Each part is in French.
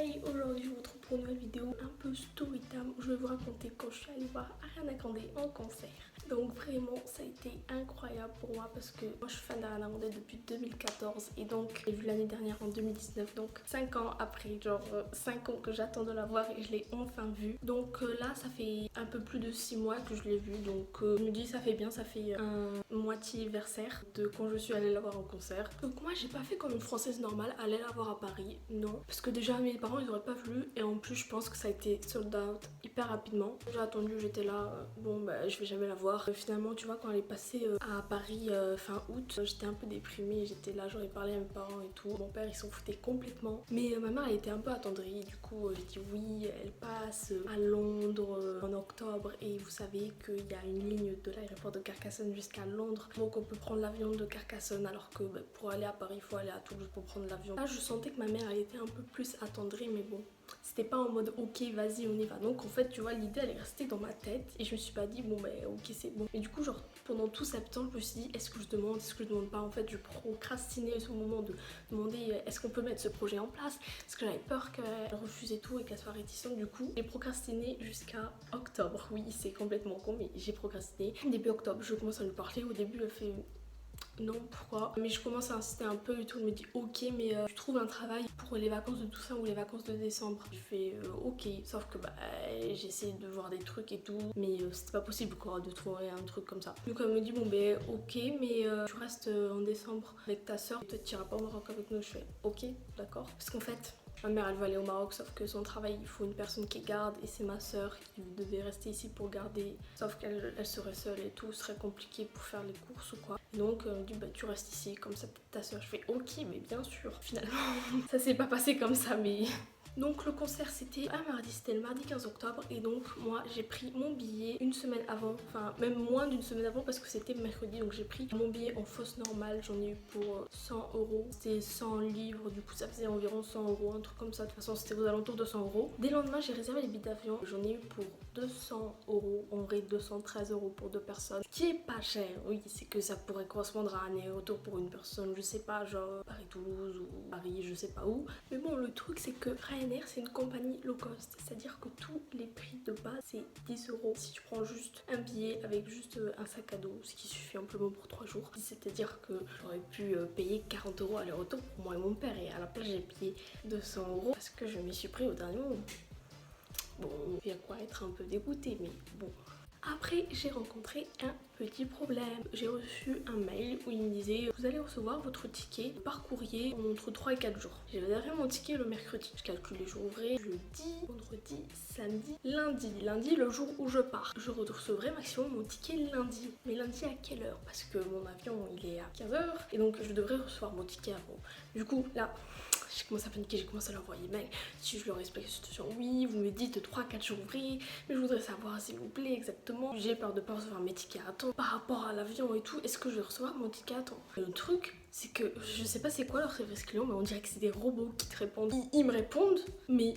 Hey, aujourd'hui je vous retrouve pour une nouvelle vidéo un peu story time où je vais vous raconter quand je suis allée voir Ariana Grande en concert. Donc vraiment ça a été incroyable pour moi parce que moi je suis fan d'Ariana Grande depuis 2014 et donc j'ai vu l'année dernière en 2019, donc 5 ans après, genre 5 ans que j'attends de la voir et je l'ai enfin vue. Donc là ça fait un peu plus de 6 mois que je l'ai vue, donc je me dis ça fait bien, ça fait un moitié versaire de quand je suis allée la voir en concert. Donc moi j'ai pas fait comme une française normale, aller la voir à Paris, non, parce que déjà mes parents ils auraient pas voulu et en plus je pense que ça a été sold out hyper rapidement. J'ai attendu, j'étais là, bon bah je vais jamais la voir. Finalement tu vois quand elle est passée à Paris fin août, j'étais un peu déprimée, j'étais là, j'aurais parlé à mes parents et tout. Mon père il s'en foutait complètement, mais ma mère elle était un peu attendrie, du coup j'ai dit oui, elle passe à Londres en octobre et vous savez qu'il y a une ligne de l'aéroport de Carcassonne jusqu'à Londres, donc on peut prendre l'avion de Carcassonne alors que pour aller à Paris il faut aller à Toulouse pour prendre l'avion. Là je sentais que ma mère elle était un peu plus attendrie, mais bon, c'était pas en mode ok vas-y on y va. Donc en fait tu vois l'idée elle est restée dans ma tête et je me suis pas dit bon bah ok c'est bon. Et du coup genre pendant tout septembre je me suis dit est-ce que je demande, est-ce que je demande pas. En fait je procrastinais ce moment de demander est-ce qu'on peut mettre ce projet en place parce que j'avais peur qu'elle refuse et tout et qu'elle soit réticente. Du coup j'ai procrastiné jusqu'à octobre. Oui c'est complètement con mais j'ai procrastiné. Début octobre je commence à lui parler. Au début elle fait non, pourquoi? Mais je commence à insister un peu et tout. Elle me dit ok, mais tu trouves un travail pour les vacances de Toussaint ou les vacances de décembre. Je fais ok, sauf que j'essaie de voir des trucs et tout, mais c'était pas possible quoi de trouver un truc comme ça. Donc elle me dit bon ben ok, mais tu restes en décembre avec ta soeur, toi tu iras pas au Maroc avec nous. Je fais ok, d'accord. Parce qu'en fait, ma mère elle veut aller au Maroc, sauf que son travail il faut une personne qui garde et c'est ma soeur qui devait rester ici pour garder. Sauf qu'elle serait seule et tout, ce serait compliqué pour faire les courses ou quoi. Donc elle me dit bah tu restes ici, comme ça ta soeur. Je fais ok mais bien sûr. Finalement ça s'est pas passé comme ça mais... Donc le concert c'était un mardi, c'était le mardi 15 octobre et donc moi j'ai pris mon billet une semaine avant, enfin même moins d'une semaine avant parce que c'était mercredi, donc j'ai pris mon billet en fausse normale, j'en ai eu pour 100 euros, c'était 100 livres, du coup ça faisait environ 100 euros, un truc comme ça, de toute façon c'était aux alentours de 100 euros. Dès le lendemain j'ai réservé les billets d'avion, j'en ai eu pour 200 euros, en vrai 213 euros pour deux personnes, ce qui est pas cher, oui c'est que ça pourrait correspondre à un aller-retour pour une personne, je sais pas, genre Paris-Toulouse ou Paris je sais pas où, mais bon le truc c'est que Ryanair c'est une compagnie low cost, c'est-à-dire que tous les prix de base c'est 10 euros si tu prends juste un billet avec juste un sac à dos, ce qui suffit amplement pour 3 jours. C'est-à-dire que j'aurais pu payer 40 euros aller-retour pour moi et mon père et à la place j'ai payé 200 euros parce que je m'y suis pris au dernier moment. Bon, il y a quoi être un peu dégoûté, mais bon. Après, j'ai rencontré un petit problème. J'ai reçu un mail où il me disait vous allez recevoir votre ticket par courrier entre 3 et 4 jours. J'ai réservé mon ticket le mercredi. Je calcule les jours ouvrés. Jeudi, vendredi, samedi, lundi. Lundi, le jour où je pars. Je recevrai maximum mon ticket lundi. Mais lundi à quelle heure? Parce que mon avion il est à 15h et donc je devrais recevoir mon ticket avant. Du coup, là... j'ai commencé à paniquer, j'ai commencé à leur envoyer mail. Si je leur explique la situation, oui, vous me dites 3-4 jours ouvrés, mais je voudrais savoir s'il vous plaît exactement. J'ai peur de pas recevoir mes tickets à temps par rapport à l'avion et tout. Est-ce que je vais recevoir mon ticket à temps? Le truc, c'est que je sais pas c'est quoi leur service client, mais on dirait que c'est des robots qui te répondent. Ils me répondent, mais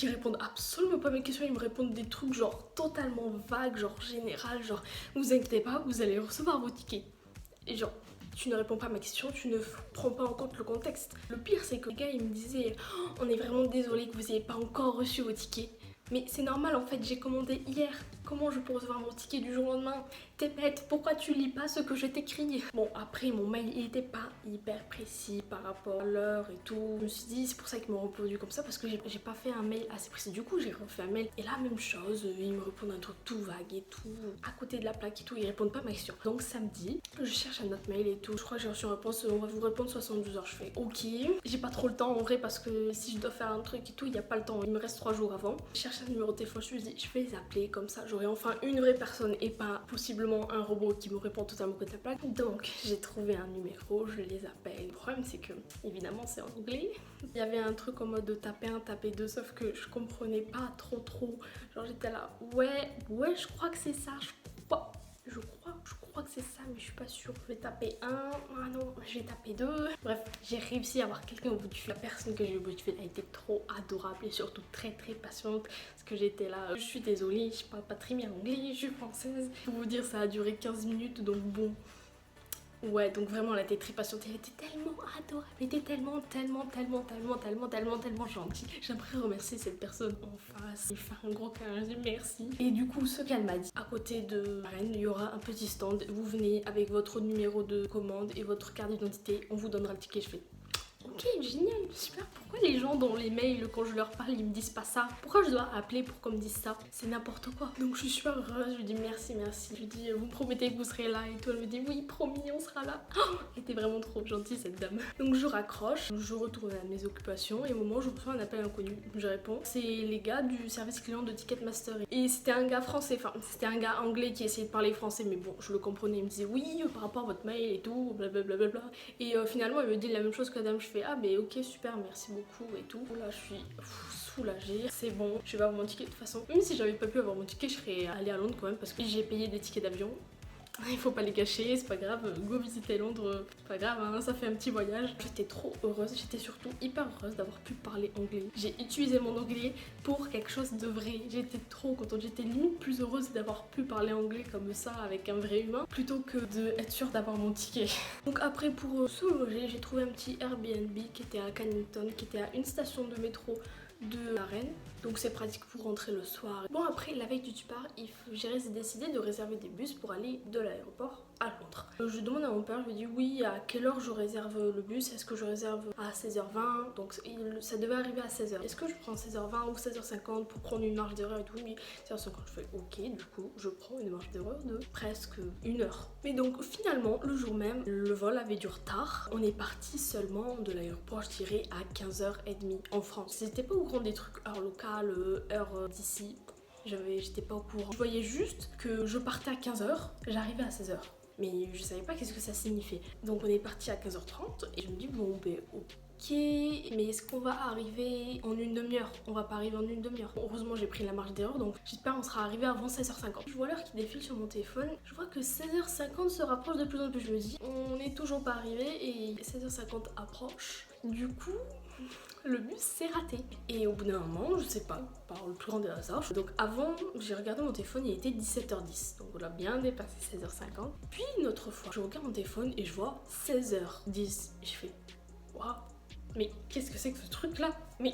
ils répondent absolument pas à mes questions. Ils me répondent des trucs genre totalement vagues, genre général, genre vous inquiétez pas, vous allez recevoir vos tickets. Et genre, tu ne réponds pas à ma question, tu ne prends pas en compte le contexte. Le pire c'est que les gars ils me disaient oh, on est vraiment désolé que vous n'ayez pas encore reçu vos tickets. Mais c'est normal en fait, j'ai commandé hier. Comment je peux recevoir mon ticket du jour au lendemain? T'es bête, pourquoi tu lis pas ce que je t'écris? Bon après mon mail il était pas hyper précis par rapport à l'heure et tout. Je me suis dit c'est pour ça qu'ils m'ont répondu comme ça parce que j'ai pas fait un mail assez précis. Du coup j'ai refait un mail et la même chose, ils me répondent un truc tout vague et tout. À côté de la plaque et tout, ils répondent pas à ma question. Donc samedi, je cherche un autre mail et tout. Je crois que j'ai reçu une réponse, on va vous répondre 72 heures. Je fais ok. J'ai pas trop le temps en vrai parce que si je dois faire un truc et tout, il y a pas le temps. Il me reste 3 jours avant. Je cherche un numéro de téléphone, je me dis je vais les appeler comme ça. J'aurai enfin une vraie personne et pas possiblement un robot qui me répond totalement côté de la plaque. Donc j'ai trouvé un numéro, je les appelle. Le problème c'est que évidemment c'est en anglais. Il y avait un truc en mode de taper 1, taper 2, sauf que je comprenais pas trop. Genre j'étais là ouais je crois que c'est ça, je crois que c'est ça mais je suis pas sûre. Je vais taper 1, ah non, je vais taper 2. Bref, j'ai réussi à avoir quelqu'un au bout du fil. La personne que j'ai eu au bout du fil a été trop adorable et surtout très patiente parce que j'étais là, je suis désolée, je parle pas très bien anglais, je suis française. Pour vous dire ça a duré 15 minutes donc bon. Ouais, donc vraiment, elle était très patiente. Elle était tellement adorable. Elle était tellement gentille. J'aimerais remercier cette personne en face. Lui faire un gros câlin. Je dis merci. Et du coup, ce qu'elle m'a dit, à côté de la reine, il y aura un petit stand. Vous venez avec votre numéro de commande et votre carte d'identité. On vous donnera le ticket. Je fais ok, génial, super. Pourquoi les gens dans les mails, quand je leur parle, ils me disent pas ça? Pourquoi je dois appeler pour qu'on me dise ça? C'est n'importe quoi. Donc je suis super heureuse, je lui dis merci. Je lui dis vous me promettez que vous serez là et tout. Elle me dit oui, promis, on sera là. Oh, elle était vraiment trop gentille cette dame. Donc je raccroche, je retourne à mes occupations et au moment où je reçois un appel inconnu, je réponds. C'est les gars du service client de Ticketmaster. Et c'était un gars français, enfin c'était un gars anglais qui essayait de parler français, mais bon, je le comprenais. Il me disait oui, par rapport à votre mail et tout, blablabla. Et finalement, il me dit la même chose que la dame. Je fais ah, mais ok, super, merci beaucoup et tout. Là, je suis soulagée. C'est bon, je vais avoir mon ticket de toute façon. Même si j'avais pas pu avoir mon ticket, je serais allée à Londres quand même parce que j'ai payé des tickets d'avion. Il faut pas les gâcher, c'est pas grave, go visiter Londres, pas grave, hein, ça fait un petit voyage. J'étais trop heureuse, j'étais surtout hyper heureuse d'avoir pu parler anglais. J'ai utilisé mon anglais pour quelque chose de vrai. J'étais trop contente, j'étais limite plus heureuse d'avoir pu parler anglais comme ça avec un vrai humain plutôt que d'être sûre d'avoir mon ticket. Donc après, pour se loger, j'ai trouvé un petit Airbnb qui était à Cannington, qui était à une station de métro de la Reine, donc c'est pratique pour rentrer le soir. Bon, après la veille du départ, j'ai décidé de réserver des bus pour aller de l'aéroport à Londres. Je demande à mon père, je lui dis oui, à quelle heure je réserve le bus? Est-ce que je réserve à 16h20? Donc ça devait arriver à 16h. Est-ce que je prends 16h20 ou 16h50 pour prendre une marge d'erreur et tout? Oui, 16h50. Je fais ok, du coup je prends une marge d'erreur de presque 1 heure. Mais donc finalement, le jour même, le vol avait du retard. On est parti seulement de l'aéroport, je dirais, à 15h30 en France. C'était pas au grand des trucs heure locale, heure d'ici. J'étais pas au courant. Je voyais juste que je partais à 15h, j'arrivais à 16h. Mais je savais pas qu'est-ce que ça signifiait. Donc on est parti à 15h30 et je me dis bon ben ok, mais est-ce qu'on va arriver en une demi-heure? On va pas arriver en une demi-heure. Heureusement j'ai pris la marge d'erreur, donc j'espère on sera arrivé avant 16h50. Je vois l'heure qui défile sur mon téléphone, je vois que 16h50 se rapproche de plus en plus. Je me dis on n'est toujours pas arrivé et 16h50 approche. Du coup, le bus s'est raté. Et au bout d'un moment, je sais pas, par le plus grand des hasards, donc avant, j'ai regardé mon téléphone, il était 17h10. Donc on a bien dépassé 16h50. Puis une autre fois, je regarde mon téléphone et je vois 16h10. Et je fais, waouh, mais qu'est-ce que c'est que ce truc là? Mais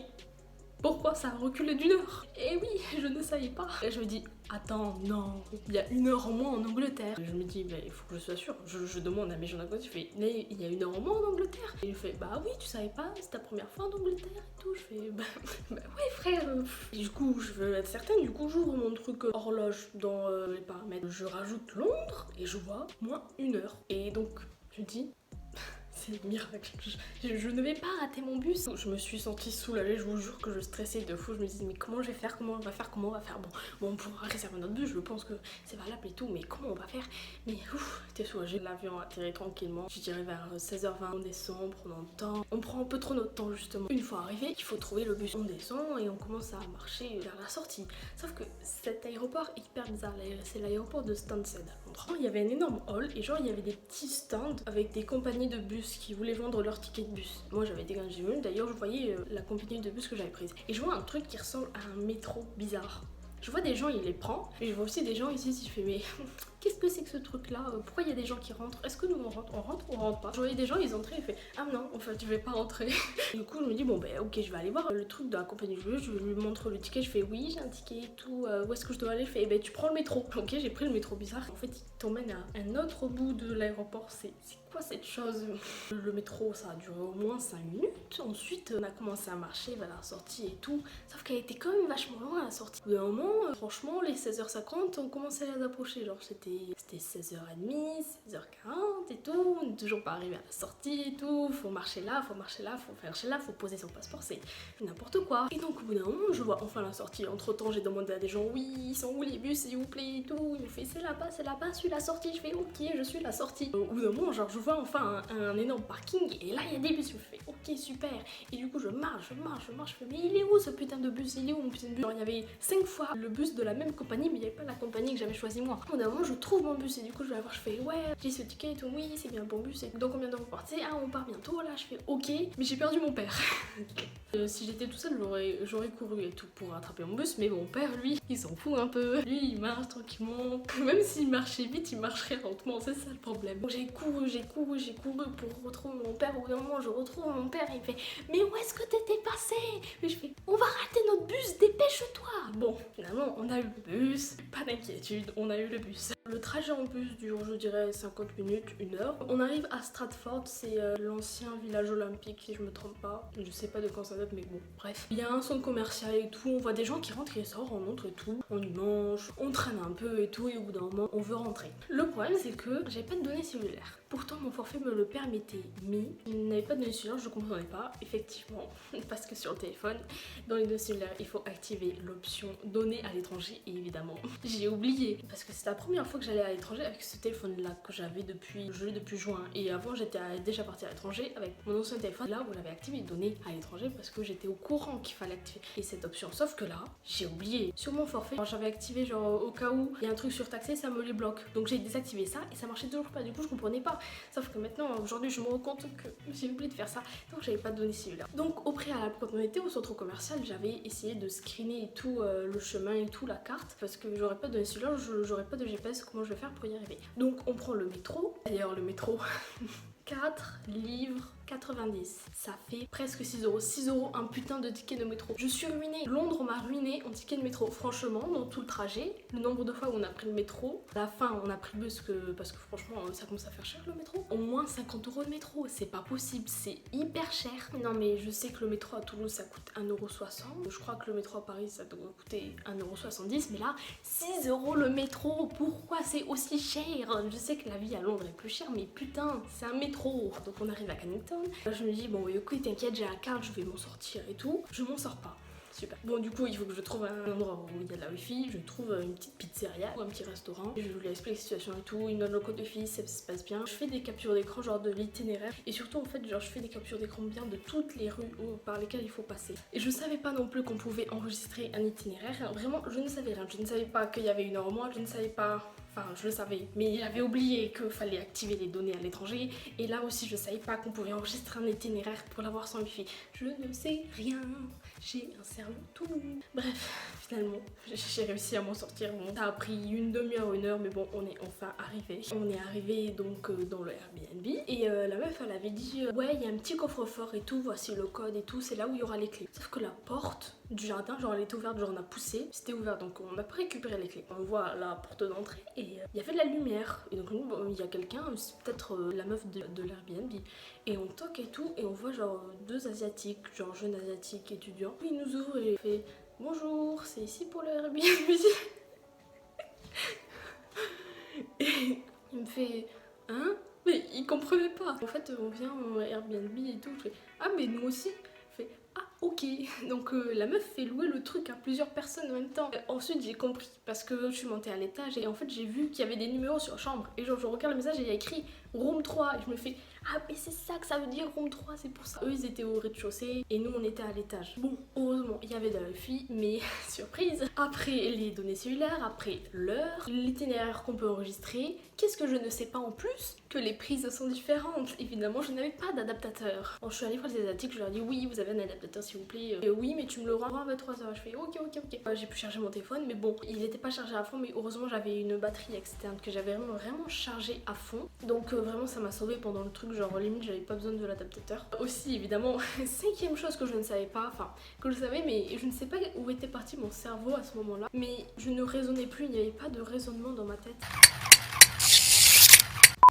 pourquoi ça a reculé d'1 heure? Et oui, je ne savais pas. Et je me dis, attends, non, il y a 1 heure en moins en Angleterre. Je me dis, bah, il faut que je sois sûre. Je demande à mes gens d'à côté, je fais, mais il y a 1 heure en moins en Angleterre? Et il fait, bah oui, tu savais pas, c'est ta première fois en Angleterre et tout. Je fais, bah ouais, frère. Et du coup, je veux être certaine, du coup, j'ouvre mon truc horloge dans les paramètres. Je rajoute Londres et je vois moins 1 heure. Et donc, je dis, c'est un miracle. Je ne vais pas rater mon bus. Je me suis sentie soulagée, je vous jure que je stressais de fou. Je me disais mais comment je vais faire, comment on va faire, comment on va faire. Bon, on pourra réserver notre bus, je pense que c'est valable et tout, mais comment on va faire? Mais ouf, j'étais soulagée. L'avion a atterri tranquillement. Je dirais vers 16h20, on descend, on prend notre temps. On prend un peu trop notre temps justement. Une fois arrivé, il faut trouver le bus. On descend et on commence à marcher vers la sortie. Sauf que cet aéroport est hyper bizarre. C'est l'aéroport de Stansted. Il y avait un énorme hall et genre il y avait des petits stands avec des compagnies de bus qui voulaient vendre leurs tickets de bus. Moi j'avais dégagé une, d'ailleurs je voyais la compagnie de bus que j'avais prise. Et je vois un truc qui ressemble à un métro bizarre. Je vois des gens, ils les prennent, mais je vois aussi des gens ici, je fais mais qu'est-ce que c'est que ce truc là? Pourquoi il y a des gens qui rentrent? Est-ce que nous on rentre ou on rentre pas? Je voyais des gens, ils entraient, ils fait ah non, en fait je vais pas rentrer. Du coup je me dis bon ben ok, je vais aller voir le truc de la compagnie de bus, je lui montre le ticket, je fais oui j'ai un ticket et tout, où est-ce que je dois aller? Je fais ben tu prends le métro. Ok, j'ai pris le métro bizarre. En fait il t'emmène à un autre bout de l'aéroport, c'est quoi cette chose? Le métro ça a duré au moins 5 minutes. Ensuite on a commencé à marcher vers la sortie et tout, sauf qu'elle était quand même vachement loin à la sortie. Au bout d'un moment, franchement les 16h50 on commençait à les approcher, genre c'était 16h30, 16h40 et tout, on n'est toujours pas arrivé à la sortie et tout, faut marcher là, faut faire là, faut poser son passeport, c'est n'importe quoi. Et donc au bout d'un moment je vois enfin la sortie. Entre temps j'ai demandé à des gens oui ils sont où les bus s'il vous plaît et tout, ils me fait c'est là-bas, je suis la sortie. Je fais ok, je suis la sortie. Au bout d'un moment genre je vois enfin un énorme parking et là il y a des bus, je fais ok super. Et du coup je marche, je fais mais il est où ce putain de bus, il est où mon putain de bus? Genre il y avait 5 fois le bus de la même compagnie, mais il n'y avait pas la compagnie que j'avais choisi moi. Au bout d'un moment, je trouve mon bus et du coup, je vais voir, je fais ouais, j'ai ce ticket et tout, oui, c'est bien le bon bus. Et dans combien de temps vous partez? Ah, on part bientôt. Là, je fais ok, mais j'ai perdu mon père. Si j'étais tout seul, j'aurais couru et tout pour rattraper mon bus, mais mon père, lui, il s'en fout un peu. Lui, il marche tranquillement. Même s'il marchait vite, il marcherait lentement, c'est ça le problème. Donc j'ai couru pour retrouver mon père. Au bout d'un moment, je retrouve mon père et il fait mais où est-ce que t'étais passé? Et je fais on va rater notre bus, dépêche-toi. Bon, finalement, on a eu le bus, pas d'inquiétude, on a eu le bus. Le trajet en bus dure, je dirais, 50 minutes, 1 heure. On arrive à Stratford, c'est l'ancien village olympique, si je me trompe pas. Je sais pas de quand ça date, mais bon, bref. Il y a un centre commercial et tout, on voit des gens qui rentrent et sortent, on montre et tout. On y mange, on traîne un peu et tout, et au bout d'un moment, on veut rentrer. Le problème, c'est que j'avais pas de données cellulaires. Pourtant, mon forfait me le permettait, mais il n'avait pas de données cellulaires, je comprenais pas, effectivement. Parce que sur le téléphone, dans les données cellulaires, il faut activer l'option données à l'étranger, et évidemment, j'ai oublié. Parce que c'est la première fois que j'allais à l'étranger avec ce téléphone-là que j'avais depuis juin. Et avant, j'étais déjà partie à l'étranger avec mon ancien téléphone, là où j'avais activé les données à l'étranger parce que j'étais au courant qu'il fallait activer et cette option. Sauf que là, j'ai oublié. Sur mon forfait, j'avais activé genre au cas où il y a un truc surtaxé, ça me les bloque. Donc j'ai désactivé ça et ça marchait toujours pas. Du coup, je comprenais pas. Sauf que maintenant, aujourd'hui, je me rends compte que j'ai oublié de faire ça. Donc j'avais pas de données cellulaires. Donc au préalable, quand on était au centre commercial, j'avais essayé de screener et tout le chemin et tout, la carte, parce que j'aurais pas de données cellulaires, j'aurais pas de GPS, comment je vais faire pour y arriver. Donc on prend le métro. D'ailleurs, le métro, 4 livres 90. Ça fait presque 6 euros. 6 euros un putain de ticket de métro. Je suis ruinée. Londres m'a ruinée en ticket de métro. Franchement, dans tout le trajet, le nombre de fois où on a pris le métro, à la fin on a pris le bus parce que franchement ça commence à faire cher le métro. Au moins 50 euros le métro. C'est pas possible. C'est hyper cher. Non mais je sais que le métro à Toulouse ça coûte 1,60 €. Je crois que le métro à Paris ça doit coûter 1,70 €. Mais là, 6 euros le métro. Pourquoi c'est aussi cher? Je sais que la vie à Londres est plus chère, mais putain, c'est un métro. Donc on arrive à Cannington. Je me dis bon oui ok t'inquiète j'ai la carte je vais m'en sortir et tout. Je m'en sors pas. Super. Bon du coup il faut que je trouve un endroit où il y a de la wifi, je trouve une petite pizzeria ou un petit restaurant. Je lui explique la situation et tout, il me donne le code de fils, ça se passe bien. Je fais des captures d'écran genre de l'itinéraire et surtout en fait genre je fais des captures d'écran bien de toutes les rues par lesquelles il faut passer. Et je savais pas non plus qu'on pouvait enregistrer un itinéraire, vraiment je ne savais rien, je ne savais pas qu'il y avait 1 heure au mois, je ne savais pas. Enfin, je le savais, mais j'avais oublié qu'il fallait activer les données à l'étranger. Et là aussi, je savais pas qu'on pouvait enregistrer un itinéraire pour l'avoir sans wifi. Je ne sais rien. J'ai un cerveau tout mou. Bref, finalement, j'ai réussi à m'en sortir. Bon, ça a pris 1/2 heure, 1 heure, mais bon, on est enfin arrivé. On est arrivé donc dans le Airbnb. Et la meuf, elle avait dit ouais, il y a un petit coffre-fort et tout, voici le code et tout, c'est là où il y aura les clés. Sauf que la porte du jardin, genre elle était ouverte, genre on a poussé, c'était ouvert, donc on n'a pas récupéré les clés. On voit la porte d'entrée et il y avait de la lumière. Et donc bon, il y a quelqu'un, c'est peut-être la meuf de l'Airbnb. Et on toque et tout, et on voit genre 2 asiatiques, genre jeunes asiatiques étudiants. Puis il nous ouvre et il fait bonjour, c'est ici pour le Airbnb. Et il me fait hein? Mais il comprenait pas. En fait, on vient au Airbnb et tout. Je fais ah, mais nous aussi. Je fais ah, ok. Donc la meuf fait louer le truc à plusieurs personnes en même temps. Ensuite, j'ai compris parce que je suis montée à l'étage et en fait, j'ai vu qu'il y avait des numéros sur la chambre. Et genre, je regarde le message et il y a écrit room 3. Et je me fais ah, mais c'est ça que ça veut dire room 3, c'est pour ça. Eux, ils étaient au rez-de-chaussée et nous, on était à l'étage. Bon, heureusement, il y avait de la wifi, mais surprise. Après les données cellulaires, après l'heure, l'itinéraire qu'on peut enregistrer, qu'est-ce que je ne sais pas en plus? Que les prises sont différentes. Évidemment, je n'avais pas d'adaptateur. Quand je suis allée voir les asiatiques, je leur ai dit oui, vous avez un adaptateur s'il vous plaît. Oui, mais tu me le rends à 23 h. Je fais ok. J'ai pu charger mon téléphone, mais bon, il n'était pas chargé à fond, mais heureusement, j'avais une batterie externe que j'avais vraiment chargée à fond. Donc vraiment, ça m'a sauvée pendant le truc. Genre limite j'avais pas besoin de l'adaptateur. Aussi évidemment, 5e chose que je ne savais pas, enfin que je savais mais je ne sais pas où était parti mon cerveau à ce moment là. Mais je ne raisonnais plus, il n'y avait pas de raisonnement dans ma tête.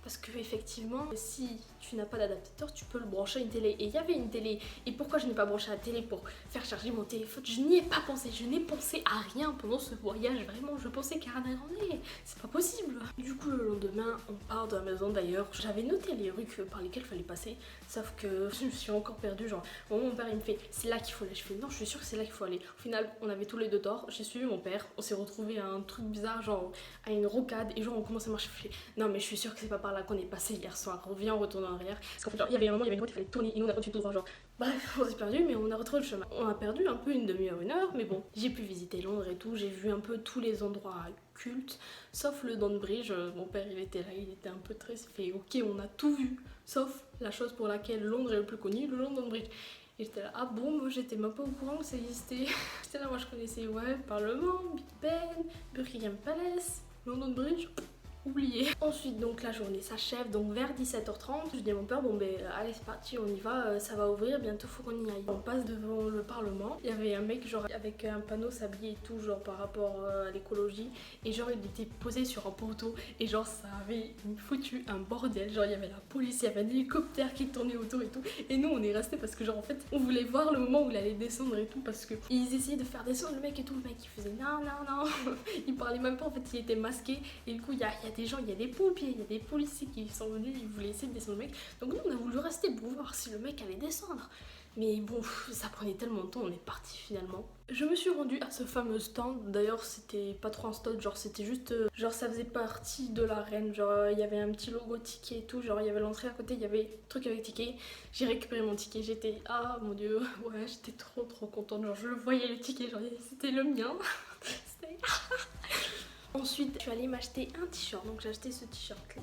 Parce que effectivement, si tu n'as pas d'adaptateur, tu peux le brancher à une télé. Et il y avait une télé. Et pourquoi je n'ai pas branché la télé pour faire charger mon téléphone? Je n'y ai pas pensé. Je n'ai pensé à rien pendant ce voyage. Vraiment, je pensais qu'à rien aller. C'est pas possible. Du coup, le lendemain, on part de la maison d'ailleurs. J'avais noté les rues par lesquelles il fallait passer. Sauf que je me suis encore perdue. Genre, mon père, il me fait c'est là qu'il faut aller. Je fais non, je suis sûre que c'est là qu'il faut aller. Au final, on avait tous les deux tort. J'ai suivi mon père. On s'est retrouvé à un truc bizarre, genre à une rocade. Et genre, on commence à marcher. Je fais non, mais je suis sûre que c'est pas par là qu'on est passé hier soir. On retourne dans arrière. Parce qu'en fait, genre, il y avait un moment, il y avait une route, il fallait tourner et nous on a continué tout droit, genre. Bref, on s'est perdu, mais on a retrouvé le chemin. On a perdu un peu une demi-heure, une heure, mais bon, j'ai pu visiter Londres et tout, j'ai vu un peu tous les endroits cultes, sauf le London Bridge. Mon père il était là, il était un peu triste, il fait ok, on a tout vu, sauf la chose pour laquelle Londres est le plus connu, le London Bridge. Et j'étais là, ah bon, moi j'étais même pas au courant que ça existait. J'étais là, moi je connaissais, ouais, Parlement, Big Ben, Buckingham Palace, London Bridge. Oublié. Ensuite donc la journée s'achève, donc vers 17h30 je dis à mon père bon ben allez c'est parti, on y va, ça va ouvrir bientôt, faut qu'on y aille. On passe devant le parlement, il y avait un mec genre avec un panneau sablé et tout genre par rapport à l'écologie et genre il était posé sur un poteau et genre ça avait foutu un bordel, genre il y avait la police, il y avait un hélicoptère qui tournait autour et tout et nous on est restés parce que genre en fait on voulait voir le moment où il allait descendre et tout parce que ils essayaient de faire descendre le mec et tout, le mec il faisait non non non il parlait même pas, en fait il était masqué et du coup il y a des gens, il y a des pompiers, il y a des policiers qui sont venus, ils voulaient essayer de descendre le mec. Donc nous on a voulu rester pour voir si le mec allait descendre. Mais bon, ça prenait tellement de temps, on est parti finalement. Je me suis rendue à ce fameux stand, d'ailleurs c'était pas trop un stand, genre c'était juste, genre ça faisait partie de l'arène, genre il y avait un petit logo ticket et tout, genre il y avait l'entrée à côté, il y avait un truc avec ticket, j'ai récupéré mon ticket, j'étais, ah mon dieu, ouais j'étais trop contente, genre je le voyais le ticket, genre c'était le mien, c'était... Ensuite, je suis allée m'acheter un t-shirt, donc j'ai acheté ce t-shirt là.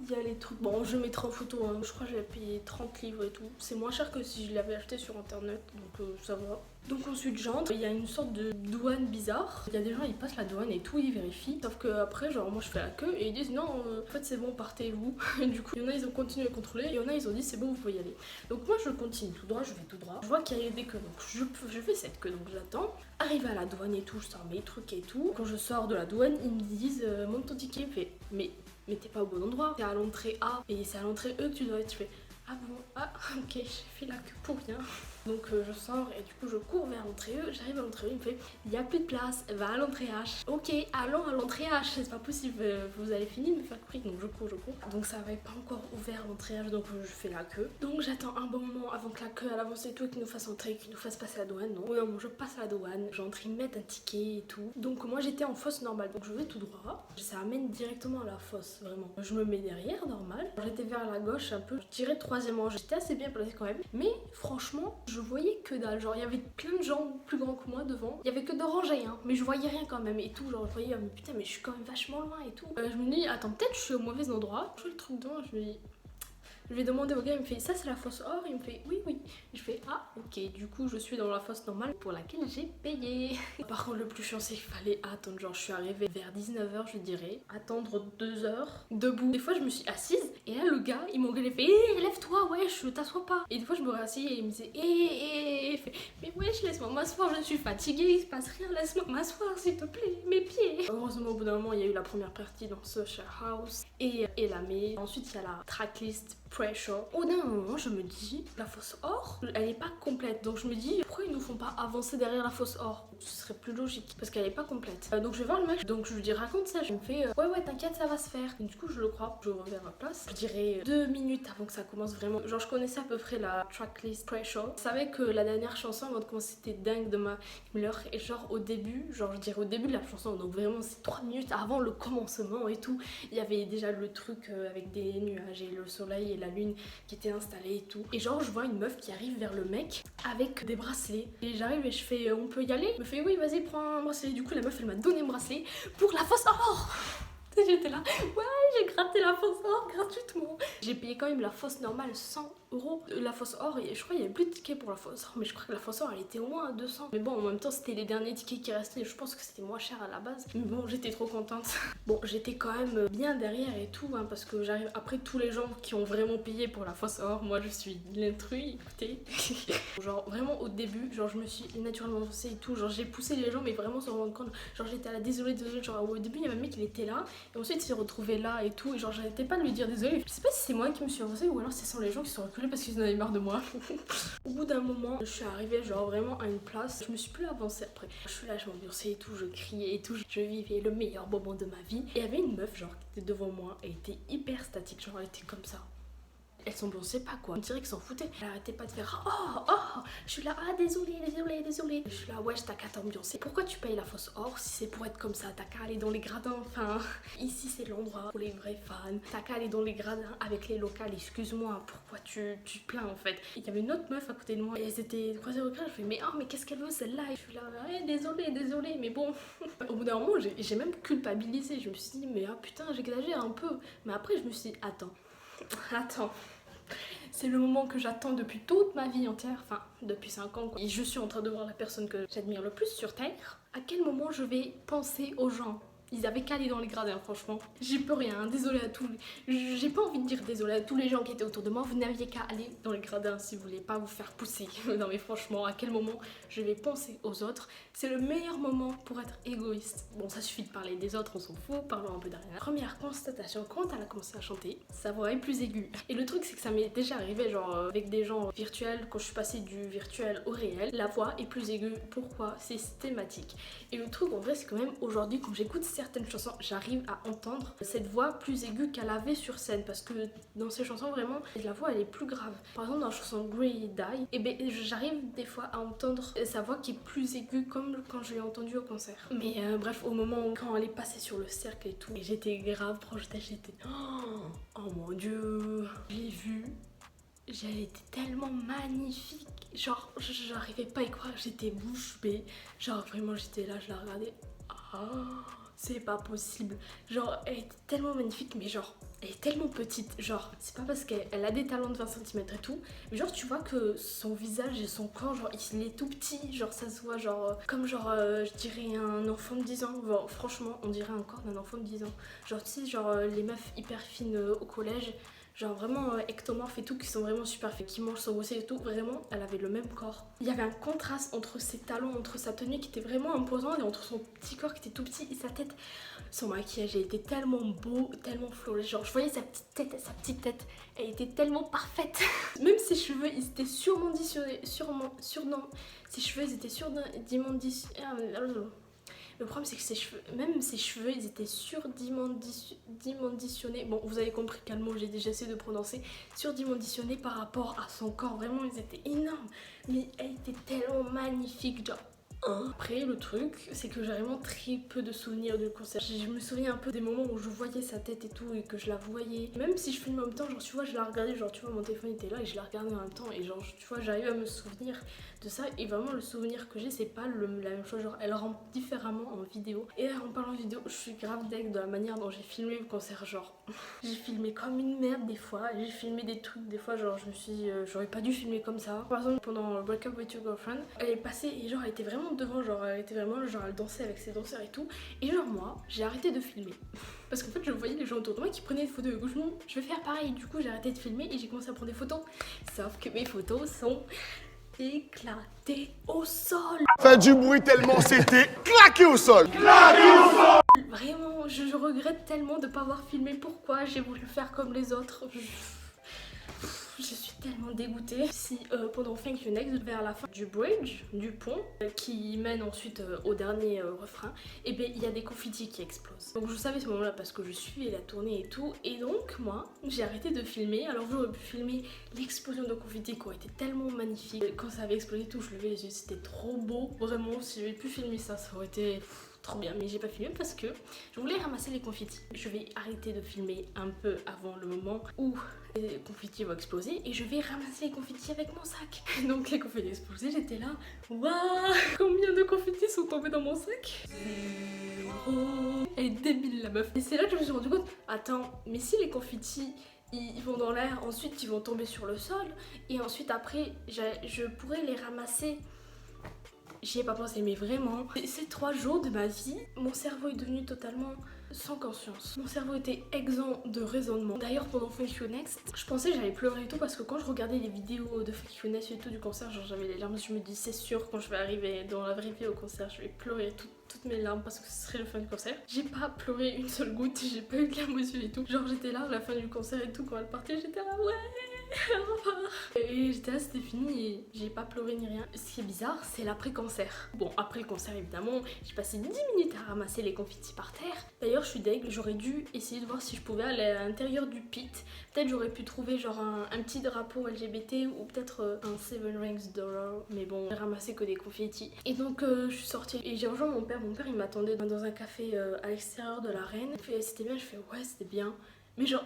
Il y a les trucs, bon je mettrai en photo, hein. Je crois que j'avais payé 30 livres et tout. C'est moins cher que si je l'avais acheté sur internet, donc ça va. Donc ensuite j'entre, il y a une sorte de douane bizarre. Il y a des gens, ils passent la douane et tout, ils vérifient. Sauf que après, genre moi je fais la queue et ils disent non, en fait c'est bon, partez-vous. Du coup, il y en a ils ont continué à contrôler, il y en a ils ont dit c'est bon, vous pouvez y aller. Donc moi je continue tout droit, je vais tout droit. Je vois qu'il y a des queues, donc je fais cette queue, donc j'attends. Arrivé à la douane et tout, je sors mes trucs et tout. Quand je sors de la douane, ils me disent monte ton ticket. Je fais mais t'es pas au bon endroit, t'es à l'entrée A et c'est à l'entrée E que tu dois être. Je fais ah bon, ah ok, j'ai fait la queue pour rien. Donc je sors et du coup je cours vers l'entrée E, j'arrive à l'entrée E, il me fait il n'y a plus de place, va à l'entrée H. Ok, allons à l'entrée H, c'est pas possible, vous allez finir de me faire courir. Donc je cours. Donc ça avait pas encore ouvert l'entrée H, donc je fais la queue. Donc j'attends un bon moment avant que la queue elle avance et tout, qu'il nous fasse entrer, qu'il nous fasse passer la douane. Non, non, je passe à la douane, j'entre, ils mettent un ticket et tout. Donc moi j'étais en fosse normale, donc je vais tout droit. Ça amène directement à la fosse, vraiment. Je me mets derrière, normal. J'étais vers la gauche un peu, je dirais troisième rang, j'étais assez bien placée quand même. Mais franchement, je voyais que dalle, genre il y avait plein de gens plus grands que moi devant, il y avait que de rangées hein, mais je voyais rien quand même et tout, genre je voyais mais putain mais je suis quand même vachement loin et tout. Je me dis attends peut-être je suis au mauvais endroit, je fais le truc dedans, je vais demander au gars, il me fait ça c'est la fosse or, il me fait oui. Je fais ah ok, du coup je suis dans la fosse normale pour laquelle j'ai payé. Par contre le plus chiant c'est qu'il fallait attendre, genre je suis arrivée vers 19h je dirais, attendre 2 heures debout. Des fois je me suis assise et là le gars il m'engueulait, il fait hé lève-toi wesh, t'assois pas. Et des fois je me rassis et il me disait hé mais wesh laisse-moi m'asseoir, je suis fatiguée, il se passe rien, laisse-moi m'asseoir s'il te plaît, mes pieds. Heureusement au bout d'un moment il y a eu la première partie dans ce share house et la mais ensuite il y a la tracklist Pressure. Au d'un moment, je me dis, la fosse or, elle est pas complète. Donc je me dis, pourquoi ils nous font pas avancer derrière la fosse or? Ce serait plus logique, parce qu'elle est pas complète. Donc je vais voir le mec, donc je lui dis, raconte ça. Je me fais, ouais, t'inquiète, ça va se faire. Et du coup, je le crois, je reviens à ma place. Je dirais 2 minutes avant que ça commence vraiment. Genre, je connaissais à peu près la tracklist Pressure. Je savais que la dernière chanson, avant de commencer, c'était dingue de ma Miller. Et genre, au début, genre, je dirais au début de la chanson, donc vraiment, c'est 3 minutes avant le commencement et tout. Il y avait déjà le truc avec des nuages et le soleil et la lune qui était installée et tout. Et genre je vois une meuf qui arrive vers le mec avec des bracelets. Et j'arrive et je fais on peut y aller? Elle me fait oui vas-y prends un bracelet. Du coup la meuf elle m'a donné un bracelet pour la fosse or. J'étais là, ouais j'ai gratté la fosse or gratuitement. J'ai payé quand même la fosse normale 100 €. La fosse or, je crois qu'il n'y avait plus de tickets pour la fosse or, mais je crois que la fosse or elle était au moins à 200. Mais bon en même temps c'était les derniers tickets qui restaient, je pense que c'était moins cher à la base. Mais bon j'étais trop contente. Bon j'étais quand même bien derrière et tout hein, parce que j'arrive après tous les gens qui ont vraiment payé pour la fosse or, moi je suis l'intrus, écoutez. Genre vraiment au début, genre je me suis naturellement avancée et tout, genre j'ai poussé les gens mais vraiment sans me rendre compte. Genre j'étais là désolée, genre au début il y avait un mec il était là et ensuite il s'est retrouvé là et tout et genre j'arrêtais pas de lui dire désolée. Je sais pas si c'est moi qui me suis avancée ou alors ce sont les gens qui sont reculés parce qu'ils en avaient marre de moi. Au bout d'un moment je suis arrivée genre vraiment à une place, je me suis plus avancée après. Je suis là, je m'ambiançais et tout, je criais et tout, je vivais le meilleur moment de ma vie. Et il y avait une meuf genre qui était devant moi, elle était hyper statique, genre elle était comme ça. Elle s'ambiançait pas quoi, on dirait qu'elle s'en foutait. Elle arrêtait pas de faire oh je suis là, ah désolée. désolée. Je suis là, ouais, t'as qu'à t'ambiancer. Pourquoi tu payes la fosse or si c'est pour être comme ça? T'as qu'à aller dans les gradins, enfin, ici c'est l'endroit pour les vrais fans. T'as qu'à aller dans les gradins avec les locales, excuse-moi, pourquoi tu te plains en fait? Il y avait une autre meuf à côté de moi et elles étaient croisées au regard. Je fais, mais oh, mais qu'est-ce qu'elle veut celle-là? Et je suis là, désolée, mais bon. Au bout d'un moment, j'ai même culpabilisé. Je me suis dit, mais ah putain, j'exagère un peu. Mais après, je me suis dit, attends. C'est le moment que j'attends depuis toute ma vie entière, enfin depuis 5 ans quoi. Et je suis en train de voir la personne que j'admire le plus sur Terre. À quel moment je vais penser aux gens? Ils avaient qu'à aller dans les gradins, franchement. J'y peux rien, désolée à tous les... J'ai pas envie de dire désolée à tous les gens qui étaient autour de moi. Vous n'aviez qu'à aller dans les gradins si vous voulez pas vous faire pousser. Non mais franchement, à quel moment je vais penser aux autres? C'est le meilleur moment pour être égoïste. Bon, ça suffit de parler des autres, on s'en fout. Parlons un peu d'Ariana. Première constatation, quand elle a commencé à chanter, sa voix est plus aiguë. Et le truc, c'est que ça m'est déjà arrivé, genre avec des gens virtuels, quand je suis passée du virtuel au réel, la voix est plus aiguë. Pourquoi? C'est systématique. Et le truc, en vrai, c'est quand même aujourd'hui, quand j'écoute certaines chansons, j'arrive à entendre cette voix plus aiguë qu'elle avait sur scène, parce que dans ces chansons vraiment la voix elle est plus grave. Par exemple dans la chanson Grey Die, et ben j'arrive des fois à entendre sa voix qui est plus aiguë comme quand je l'ai entendue au concert. Mais bref, au moment où quand elle est passée sur le cercle et tout, j'étais grave proche d'elle, j'étais oh mon dieu, j'ai vu. Elle était tellement magnifique, genre j'arrivais pas à y croire, j'étais bouche bée, genre vraiment j'étais là, je la regardais, c'est pas possible, genre elle était tellement magnifique, mais genre elle est tellement petite, genre c'est pas parce qu'elle a des talons de 20 cm et tout, mais genre tu vois que son visage et son corps, genre il est tout petit, genre ça se voit genre comme genre je dirais un enfant de 10 ans, genre, franchement on dirait un corps d'un enfant de 10 ans, genre tu sais genre les meufs hyper fines au collège, genre vraiment ectomorphes et tout, qui sont vraiment super faits, qui mangent sans bosser et tout, vraiment elle avait le même corps. Il y avait un contraste entre ses talons, entre sa tenue qui était vraiment imposante et entre son petit corps qui était tout petit et sa tête. Son maquillage elle était tellement beau, tellement flawless, genre je voyais sa petite tête, elle était tellement parfaite. Même ses cheveux ils étaient surdimensionnés, ses cheveux ils étaient surdimensionnés. Le problème c'est que même ses cheveux ils étaient surdimensionnés. Bon, vous avez compris quel mot j'ai déjà essayé de prononcer. Surdimensionnés par rapport à son corps. Vraiment, ils étaient énormes. Mais elle était tellement magnifique, genre. Après, le truc, c'est que j'ai vraiment très peu de souvenirs du concert. Je me souviens un peu des moments où je voyais sa tête et tout, et que je la voyais. Même si je filmais en même temps, genre tu vois, je la regardais, genre tu vois, mon téléphone était là et je la regardais en même temps. Et genre, tu vois, j'arrive à me souvenir de ça. Et vraiment, le souvenir que j'ai, c'est pas la même chose. Genre, elle rend différemment en vidéo. Et en parlant vidéo, je suis grave deg de la manière dont j'ai filmé le concert. Genre, j'ai filmé comme une merde des fois. J'ai filmé des trucs, des fois, genre, je me suis dit, j'aurais pas dû filmer comme ça. Par exemple, pendant Break Up With Your Girlfriend, elle est passée et genre, elle était vraiment devant, genre elle était vraiment genre elle dansait avec ses danseurs et tout, et genre moi j'ai arrêté de filmer parce qu'en fait je voyais les gens autour de moi qui prenaient des photos, et du coup je vais faire pareil, du coup j'ai arrêté de filmer et j'ai commencé à prendre des photos, sauf que mes photos sont éclatées au sol. Fait du bruit tellement c'était claqué au sol. Vraiment je regrette tellement de pas avoir filmé. Pourquoi j'ai voulu faire comme les autres? Je suis tellement dégoûtée. Si pendant Thank You Next, vers la fin du bridge, du pont, qui mène ensuite au dernier refrain, et bien il y a des confettis qui explosent. Donc je savais ce moment-là parce que je suivais la tournée et tout, et donc moi j'ai arrêté de filmer. Alors j'aurais pu filmer l'explosion de confettis qui aurait été tellement magnifique. Quand ça avait explosé tout, je levais les yeux, c'était trop beau. Vraiment, si j'avais pu filmer ça, ça aurait été trop bien, mais j'ai pas filmé parce que je voulais ramasser les confettis. Je vais arrêter de filmer un peu avant le moment où les confettis vont exploser et je vais ramasser les confettis avec mon sac. Donc les confettis explosés, j'étais là, waouh, combien de confettis sont tombés dans mon sac? 0. Elle est débile la meuf. Et c'est là que je me suis rendu compte, attends, mais si les confettis ils vont dans l'air, ensuite ils vont tomber sur le sol et ensuite après je pourrais les ramasser. J'y ai pas pensé, mais vraiment, ces 3 jours de ma vie, mon cerveau est devenu totalement sans conscience. Mon cerveau était exempt de raisonnement. D'ailleurs, pendant Thank You Next, je pensais que j'allais pleurer et tout, parce que quand je regardais les vidéos de Thank You Next et tout du concert, genre j'avais les larmes, je me dis c'est sûr, quand je vais arriver dans la vraie vie au concert, je vais pleurer toutes mes larmes parce que ce serait le fin du concert. J'ai pas pleuré une seule goutte, j'ai pas eu de larmes aux yeux et tout. Genre j'étais là à la fin du concert et tout, quand elle partait, j'étais là ouais. au revoir. Et j'étais là, c'était fini et j'ai pas pleuré ni rien. Ce qui est bizarre, c'est l'après-concert. Bon, après le concert, évidemment, j'ai passé 10 minutes à ramasser les confettis par terre. D'ailleurs, je suis deg, j'aurais dû essayer de voir si je pouvais aller à l'intérieur du pit. Peut-être j'aurais pu trouver genre un petit drapeau LGBT ou peut-être un Seven Rings Dollar. Mais bon, j'ai ramassé que des confettis. Et donc, je suis sortie et j'ai rejoint mon père. Mon père, il m'attendait dans un café à l'extérieur de l'arène. Il fait, c'était bien, je fais ouais, c'était bien. Mais genre,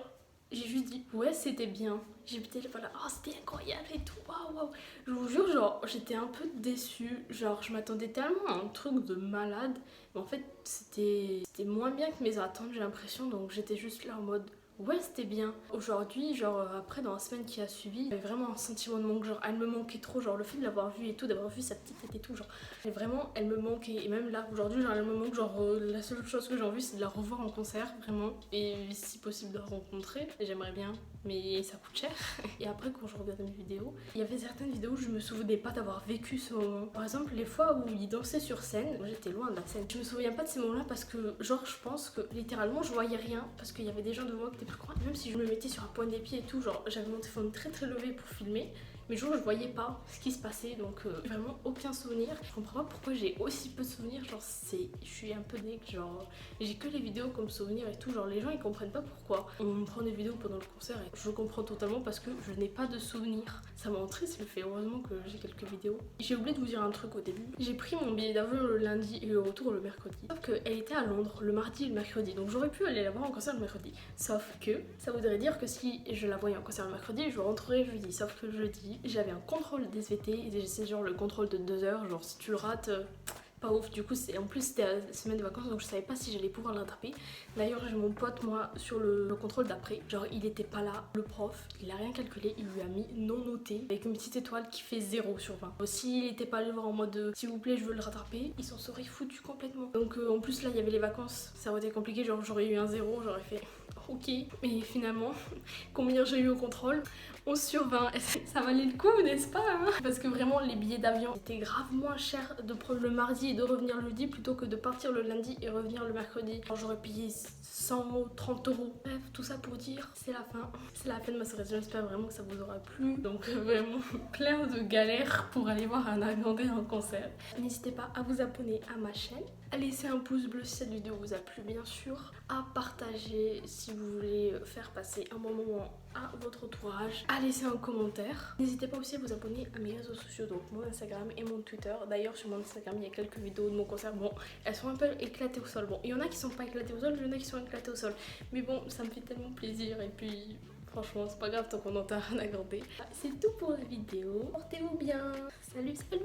j'ai juste dit ouais, c'était bien. J'ai peut voilà, oh c'était incroyable et tout, waouh, waouh. Je vous jure, genre, j'étais un peu déçue. Genre, je m'attendais tellement à un truc de malade. Mais en fait, c'était moins bien que mes attentes, j'ai l'impression. Donc, j'étais juste là en mode ouais, c'était bien. Aujourd'hui, genre après dans la semaine qui a suivi, j'avais vraiment un sentiment de manque, genre elle me manquait trop, genre le fait de l'avoir vue et tout, d'avoir vu sa petite tête et tout, genre vraiment elle me manquait. Et même là aujourd'hui, genre elle me manque, genre la seule chose que j'ai envie c'est de la revoir en concert, vraiment, et si possible de la rencontrer. J'aimerais bien, mais ça coûte cher. Et après quand je regardais mes vidéos, il y avait certaines vidéos où je me souvenais pas d'avoir vécu ce moment. Par exemple les fois où il dansait sur scène, moi j'étais loin de la scène, je me souviens pas de ces moments là parce que genre je pense que littéralement je voyais rien parce qu'il y avait des gens devant qui étaient plus grands. Même si je me mettais sur un point des pieds et tout, genre j'avais mon téléphone très très levé pour filmer, mais genre je voyais pas ce qui se passait, donc vraiment aucun souvenir. Je comprends pas pourquoi j'ai aussi peu de souvenirs, genre je suis un peu nec, genre j'ai que les vidéos comme souvenirs et tout, genre les gens ils comprennent pas pourquoi on me prend des vidéos pendant le concert et je comprends totalement parce que je n'ai pas de souvenirs. Ça m'a triste le fait, heureusement que j'ai quelques vidéos. J'ai oublié de vous dire un truc au début, j'ai pris mon billet d'avion le lundi et le retour le mercredi, sauf qu'elle était à Londres le mardi et le mercredi, donc j'aurais pu aller la voir en concert le mercredi, sauf que ça voudrait dire que si je la voyais en concert le mercrredi, je rentrerai jeudi, sauf que jeudi j'avais un contrôle d'SVT et c'est genre le contrôle de 2 heures, genre si tu le rates pas ouf. Du coup en plus c'était la semaine de vacances donc je savais pas si j'allais pouvoir l'attraper. D'ailleurs j'ai mon pote moi sur le contrôle d'après, genre il était pas là, le prof il a rien calculé, il lui a mis non noté avec une petite étoile qui fait 0 sur 20. Aussi il était pas allé voir en mode s'il vous plaît je veux le rattraper, il s'en serait foutu complètement. Donc en plus là il y avait les vacances, ça aurait été compliqué, genre j'aurais eu un 0, j'aurais fait ok. Mais finalement combien j'ai eu au contrôle? 11 sur 20. Ça valait le coup, n'est-ce pas hein? Parce que vraiment les billets d'avion étaient grave moins chers de prendre le mardi et de revenir le jeudi plutôt que de partir le lundi et revenir le mercredi. Alors j'aurais payé 130 euros. Bref, tout ça pour dire, c'est la fin. C'est la fin de ma soirée. J'espère vraiment que ça vous aura plu. Donc vraiment plein de galères pour aller voir un Irlandais en concert. N'hésitez pas à vous abonner à ma chaîne, à laisser un pouce bleu si cette vidéo vous a plu bien sûr, à partager si vous voulez faire passer un bon moment à votre entourage, à laisser un commentaire. N'hésitez pas aussi à vous abonner à mes réseaux sociaux, donc mon Instagram et mon Twitter. D'ailleurs sur mon Instagram il y a quelques vidéos de mon concert. Bon, elles sont un peu éclatées au sol. Bon, il y en a qui sont pas éclatées au sol, il y en a qui sont éclatées au sol. Mais bon, ça me fait tellement plaisir et puis franchement c'est pas grave tant qu'on entend rien à garder. C'est tout pour la vidéo. Portez-vous bien. Salut, salut.